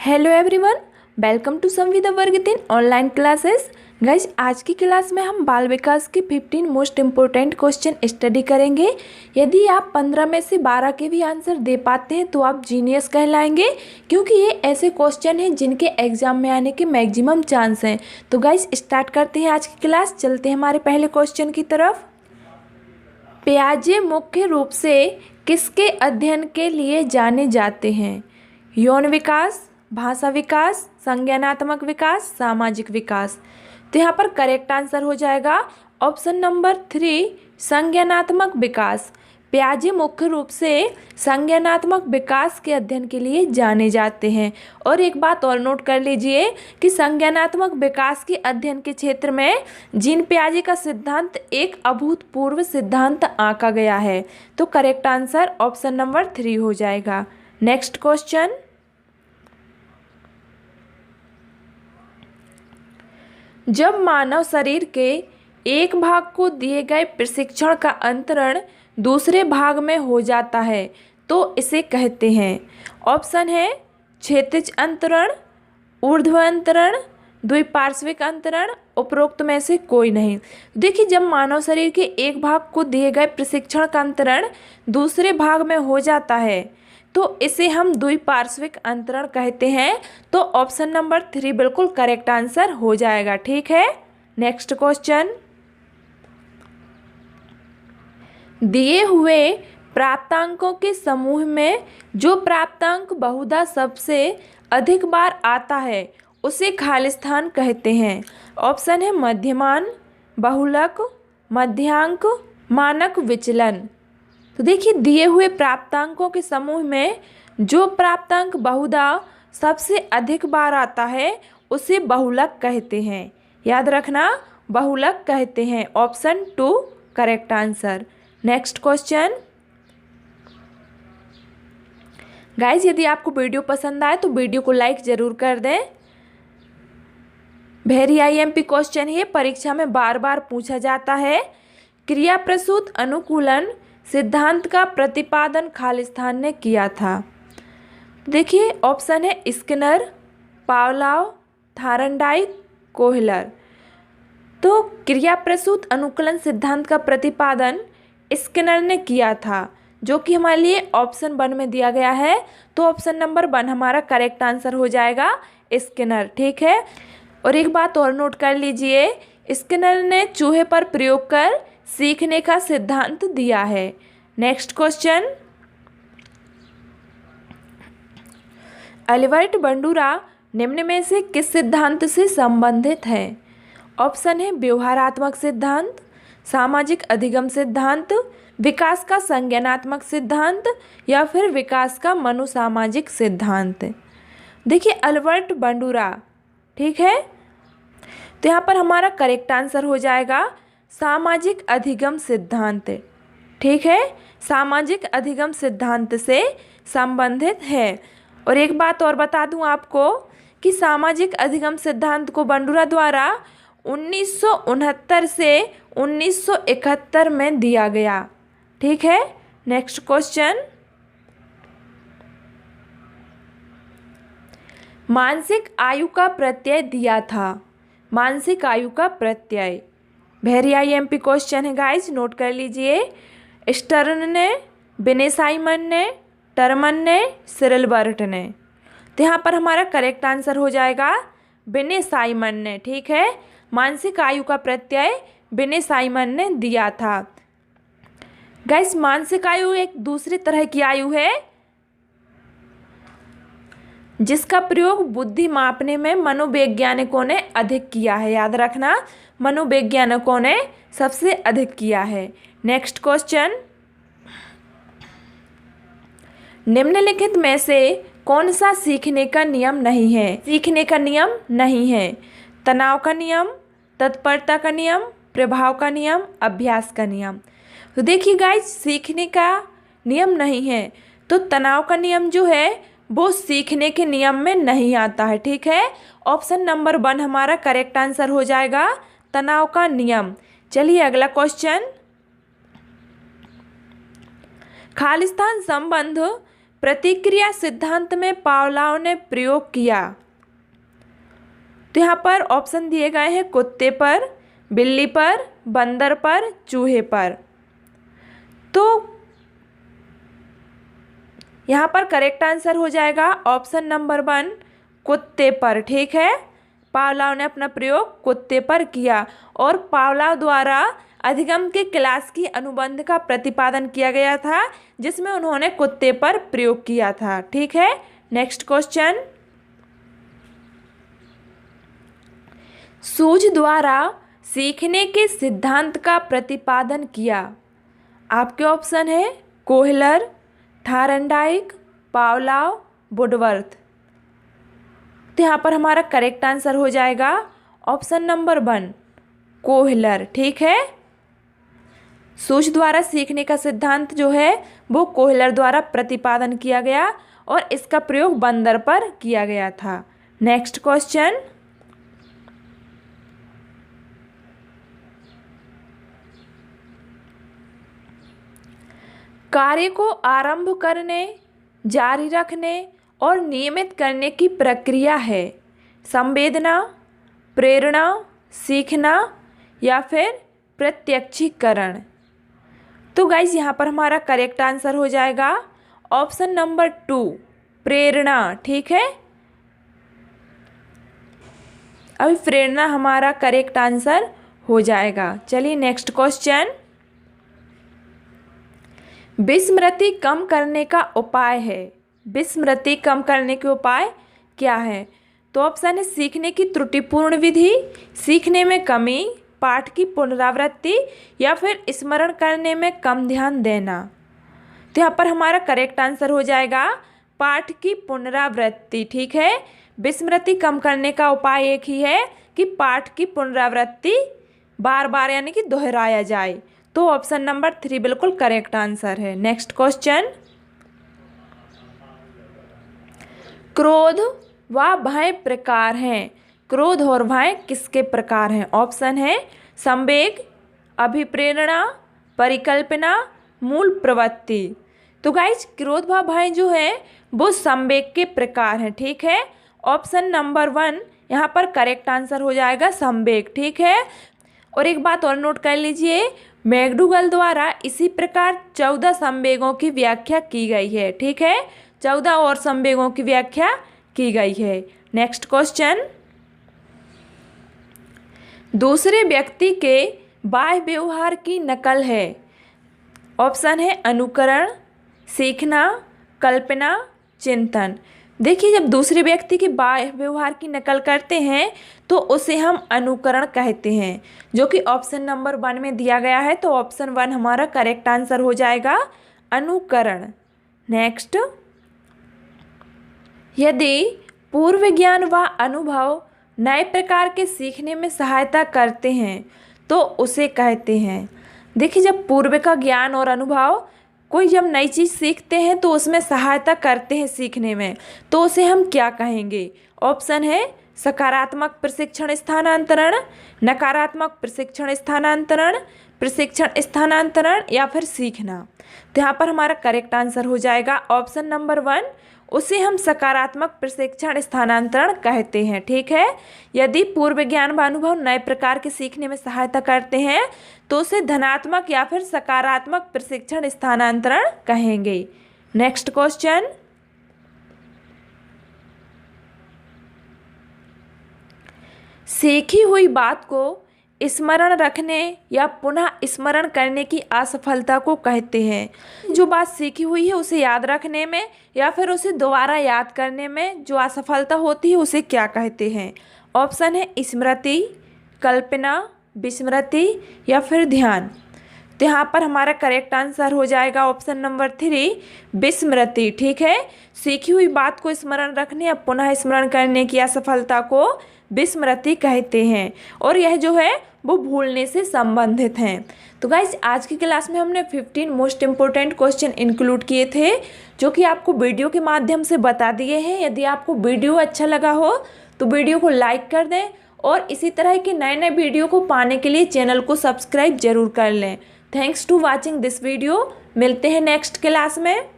Hello everyone, welcome to संविदा वर्ग 3 online classes. Guys, आज की क्लास में हम बाल विकास के 15 मोस्ट इम्पोर्टेंट क्वेश्चन स्टडी करेंगे। यदि आप 15 में से 12 के भी आंसर दे पाते हैं तो आप जीनियस कहलाएंगे, क्योंकि ये ऐसे क्वेश्चन हैं जिनके एग्जाम में आने के मैक्सिमम चांस हैं। तो गाइज, स्टार्ट करते हैं आज की क्लास। चलते हैं हमारे पहले क्वेश्चन की तरफ। पियाजे मुख्य रूप से किसके अध्ययन के लिए जाने जाते हैं? यौन विकास, भाषा विकास, संज्ञानात्मक विकास, सामाजिक विकास। तो यहाँ पर करेक्ट आंसर हो जाएगा ऑप्शन नंबर 3, संज्ञानात्मक विकास। पियाजे मुख्य रूप से संज्ञानात्मक विकास के अध्ययन के लिए जाने जाते हैं। और एक बात और नोट कर लीजिए कि संज्ञानात्मक विकास के अध्ययन के क्षेत्र में जीन पियाजे का सिद्धांत एक अभूतपूर्व सिद्धांत आंका गया है। तो करेक्ट आंसर ऑप्शन नंबर 3 हो जाएगा। Next question. जब मानव शरीर के एक भाग को दिए गए प्रशिक्षण का अंतरण दूसरे भाग में हो जाता है तो इसे कहते हैं। ऑप्शन है क्षैतिज अंतरण, ऊर्ध्व अंतरण, द्विपार्श्विक अंतरण, उपरोक्त में से कोई नहीं। देखिए, जब मानव शरीर के एक भाग को दिए गए प्रशिक्षण का अंतरण दूसरे भाग में हो जाता है तो इसे हम द्विपार्श्विक अंतरण कहते हैं। तो ऑप्शन नंबर 3 बिल्कुल करेक्ट आंसर हो जाएगा। ठीक है, नेक्स्ट क्वेश्चन। दिए हुए प्राप्तांकों के समूह में जो प्राप्तांक बहुधा सबसे अधिक बार आता है उसे खालिस्तान कहते हैं। ऑप्शन है मध्यमान, बहुलक, मध्यांक, मानक विचलन। तो देखिए, दिए हुए प्राप्तांकों के समूह में जो प्राप्तांक बहुधा सबसे अधिक बार आता है उसे बहुलक कहते हैं। याद रखना, बहुलक कहते हैं। Option 2 correct answer. Next question. Guys, यदि आपको वीडियो पसंद आए तो वीडियो को लाइक जरूर कर दें। वेरी IMP क्वेश्चन है, परीक्षा में बार बार पूछा जाता है। क्रिया प्रसूत अनुकूलन सिद्धांत का प्रतिपादन खालिस्तान ने किया था। देखिए, ऑप्शन है स्किनर, पावलोव, थायरनडाइक, कोहलर। तो क्रिया प्रसूत अनुकूलन सिद्धांत का प्रतिपादन स्किनर ने किया था, जो कि हमारे लिए ऑप्शन 1 में दिया गया है। तो ऑप्शन नंबर 1 हमारा करेक्ट आंसर हो जाएगा, स्किनर। ठीक है, और एक बात और नोट कर लीजिए, स्किनर ने चूहे पर प्रयोग कर सीखने का सिद्धांत दिया है। Next question. अल्बर्ट बंडूरा निम्न में से किस सिद्धांत से संबंधित है? ऑप्शन है व्यवहारात्मक सिद्धांत, सामाजिक अधिगम सिद्धांत, विकास का संज्ञानात्मक सिद्धांत, या फिर विकास का मनोसामाजिक सिद्धांत। देखिए, अल्बर्ट बंडूरा। ठीक है, तो यहाँ पर हमारा करेक्ट आंसर हो जाएगा सामाजिक अधिगम सिद्धांत। ठीक है, सामाजिक अधिगम सिद्धांत से संबंधित है। और एक बात और बता दूं आपको कि सामाजिक अधिगम सिद्धांत को बंडूरा द्वारा 1969 से 1971 में दिया गया। ठीक है, नेक्स्ट क्वेश्चन। मानसिक आयु का प्रत्यय दिया था। मानसिक आयु का प्रत्यय वेरी IMP क्वेश्चन है गाइज, नोट कर लीजिए। स्टर्न ने, बिने साइमन ने, टर्मन ने, सिरलबर्ट ने। तो यहाँ पर हमारा करेक्ट आंसर हो जाएगा बिने साइमन ने। ठीक है, मानसिक आयु का प्रत्यय बिने साइमन ने दिया था। गाइज, मानसिक आयु एक दूसरी तरह की आयु है जिसका प्रयोग बुद्धि मापने में मनोवैज्ञानिकों ने अधिक किया है। याद रखना, मनोवैज्ञानिकों ने सबसे अधिक किया है। Next question. निम्नलिखित में से कौन सा सीखने का नियम नहीं है? सीखने का नियम नहीं है। तनाव का नियम, तत्परता का नियम, प्रभाव का नियम, अभ्यास का नियम। तो देखिए गाइज, सीखने का नियम नहीं है तो तनाव का नियम जो है वो सीखने के नियम में नहीं आता है। ठीक है, ऑप्शन नंबर 1 हमारा करेक्ट आंसर हो जाएगा, तनाव का नियम। चलिए अगला क्वेश्चन। खालिस्तान संबंध प्रतिक्रिया सिद्धांत में पावलोव ने प्रयोग किया? तो यहाँ पर ऑप्शन दिए गए हैं कुत्ते पर, बिल्ली पर, बंदर पर, चूहे पर। तो यहाँ पर करेक्ट आंसर हो जाएगा ऑप्शन नंबर 1 कुत्ते पर। ठीक है, पावलोव ने अपना प्रयोग कुत्ते पर किया और पावलोव द्वारा अधिगम के क्लास की अनुबंध का प्रतिपादन किया गया था जिसमें उन्होंने कुत्ते पर प्रयोग किया था। ठीक है, नेक्स्ट क्वेश्चन। सूझ द्वारा सीखने के सिद्धांत का प्रतिपादन किया? आपके ऑप्शन है कोहलर, थायरनडाइक, पावलोव, वुडवर्थ। तो यहाँ पर हमारा करेक्ट आंसर हो जाएगा ऑप्शन नंबर 1 कोहलर। ठीक है, सूझ द्वारा सीखने का सिद्धांत जो है वो कोहलर द्वारा प्रतिपादन किया गया और इसका प्रयोग बंदर पर किया गया था। Next question. कार्य को आरंभ करने, जारी रखने और नियमित करने की प्रक्रिया है संवेदना, प्रेरणा, सीखना या फिर प्रत्यक्षीकरण। तो गाइज यहाँ पर हमारा करेक्ट आंसर हो जाएगा ऑप्शन नंबर 2 प्रेरणा। ठीक है, अभी प्रेरणा हमारा करेक्ट आंसर हो जाएगा। चलिए नेक्स्ट क्वेश्चन। विस्मृति कम करने का उपाय है। विस्मृति कम करने के उपाय क्या है? तो ऑप्शन है सीखने की त्रुटिपूर्ण विधि, सीखने में कमी, पाठ की पुनरावृत्ति या फिर स्मरण करने में कम ध्यान देना। तो यहाँ पर हमारा करेक्ट आंसर हो जाएगा पाठ की पुनरावृत्ति। ठीक है, विस्मृति कम करने का उपाय एक ही है कि पाठ की पुनरावृत्ति बार बार यानी कि दोहराया जाए। तो ऑप्शन नंबर 3 बिल्कुल करेक्ट आंसर है। Next question. क्रोध व भय प्रकार हैं। क्रोध और भय किसके प्रकार हैं? ऑप्शन है संवेग, अभिप्रेरणा, परिकल्पना, मूल प्रवृत्ति। तो गाइज क्रोध व भय जो है वो संवेग के प्रकार हैं। ठीक है, ऑप्शन नंबर 1 यहाँ पर करेक्ट आंसर हो जाएगा संवेग। ठीक है, और एक बात और नोट कर लीजिए, मैकडूगल द्वारा इसी प्रकार 14 संवेगों की व्याख्या की गई है। ठीक है, 14 और संवेगों की व्याख्या की गई है। Next question. दूसरे व्यक्ति के बाह्य व्यवहार की नकल है। ऑप्शन है अनुकरण, सीखना, कल्पना, चिंतन। देखिए, जब दूसरे व्यक्ति के बाह्य व्यवहार की नकल करते हैं तो उसे हम अनुकरण कहते हैं, जो कि ऑप्शन नंबर 1 में दिया गया है। तो ऑप्शन 1 हमारा करेक्ट आंसर हो जाएगा अनुकरण। नेक्स्ट। यदि पूर्व ज्ञान व अनुभव नए प्रकार के सीखने में सहायता करते हैं तो उसे कहते हैं। देखिए, जब पूर्व का ज्ञान और अनुभव कोई जब नई चीज़ सीखते हैं तो उसमें सहायता करते हैं सीखने में, तो उसे हम क्या कहेंगे? ऑप्शन है सकारात्मक प्रशिक्षण स्थानांतरण, नकारात्मक प्रशिक्षण स्थानांतरण, प्रशिक्षण स्थानांतरण या फिर सीखना। तो यहाँ पर हमारा करेक्ट आंसर हो जाएगा ऑप्शन नंबर 1, उसे हम सकारात्मक प्रशिक्षण स्थानांतरण कहते हैं। ठीक है, यदि पूर्व ज्ञान व अनुभव नए प्रकार के सीखने में सहायता करते हैं तो उसे धनात्मक या फिर सकारात्मक प्रशिक्षण स्थानांतरण कहेंगे। Next question. सीखी हुई बात को स्मरण रखने या पुनः स्मरण करने की असफलता को कहते हैं। जो बात सीखी हुई है उसे याद रखने में या फिर उसे दोबारा याद करने में जो असफलता होती है उसे क्या कहते हैं? ऑप्शन है स्मृति, कल्पना, विस्मृति या फिर ध्यान। तो यहाँ पर हमारा करेक्ट आंसर हो जाएगा ऑप्शन नंबर 3 विस्मृति। ठीक है, सीखी हुई बात को स्मरण रखने या पुनः स्मरण करने की असफलता को विस्मृति कहते हैं और यह जो है वो भूलने से संबंधित हैं। तो गाइस, आज की क्लास में हमने 15 मोस्ट इम्पोर्टेंट क्वेश्चन इंक्लूड किए थे जो कि आपको वीडियो के माध्यम से बता दिए हैं। यदि आपको वीडियो अच्छा लगा हो तो वीडियो को लाइक कर दें और इसी तरह के नए नए वीडियो को पाने के लिए चैनल को सब्सक्राइब जरूर कर लें। Thanks to watching this video. मिलते हैं नेक्स्ट क्लास में।